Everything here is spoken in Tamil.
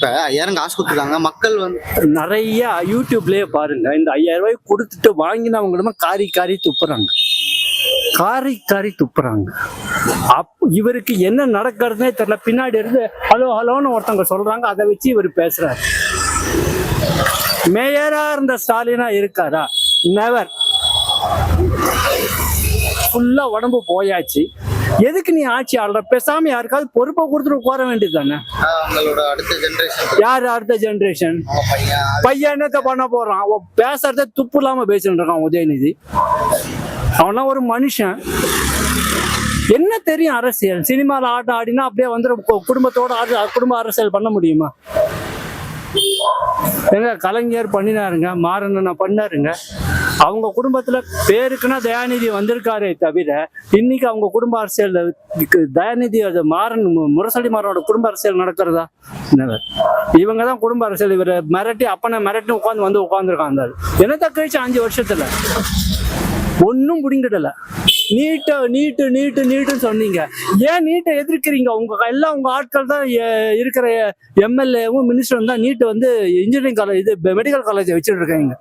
இப்ப 5000 காசு கொடுத்துருக்காங்க, மக்கள் வந்து நிறைய யூடியூப்லயே பாருங்க, இந்த 5000 ரூபாய் கொடுத்துட்டு வாங்கினவங்களுமே காரி காரி துப்புறாங்க, காரி காரி துப்புறாங்க. இவருக்கு என்ன நடக்கிறதுனே தெரியல. பின்னாடி இருந்து ஹலோ ஹலோன்னு ஒருத்தவங்க சொல்றாங்க, அதை வச்சு இவர் பேசுறாரு. மேயரா இருந்த ஸ்டாலினா இருக்காரா? நெவர். ஃபுல்லா உடம்பு போயாச்சு. எதுக்கு நீ ஆட்சி ஆள்ற? பேசாம யாருக்காவது பொறுப்பை கொடுத்துட்டு உட்கார வேண்டியது தானே. அவங்களோட அடுத்த ஜெனரேஷன், யாரு அடுத்த ஜெனரேஷன்? பையன் என்னத்த பண்ண போறான்? பேசுறத துப்பு இல்லாம பேசிட்டு இருக்கான் உதயநிதி. அவனா ஒரு மனுஷன்? என்ன தெரியும் அரசியல்? சினிமால ஆட்டம் ஆடினா அப்படியே வந்து குடும்பத்தோட குடும்ப அரசியல் பண்ண முடியுமா? எங்க கலைஞர் பண்ணினாருங்க, மாறன பண்ணாருங்க. அவங்க குடும்பத்துல பேருக்குன்னா தயாநிதி வந்திருக்காரே தவிர இன்னைக்கு அவங்க குடும்ப அரசியல் தயாநிதி மாறன் முரசொலி மாறனோட குடும்ப அரசியல் நடக்கிறதா? இவங்க தான் குடும்ப அரசியல். இவர் மிரட்டி அப்பனை மிரட்டி வந்து உட்காந்துருக்காங்க. என்னத்த கழிச்சு 5 வருஷத்துல ஒன்னும் புடிங்கிடல. நீட்டுன்னு சொன்னீங்க. ஏன் நீட்டை எதிர்க்கிறீங்க? உங்க ஆட்கள் தான் இருக்கிற எம்எல்ஏவும் மினிஸ்டரும் தான் நீட்டு வந்து இன்ஜினியரிங் காலேஜ் மெடிக்கல் காலேஜ் வச்சுட்டு இருக்காங்க.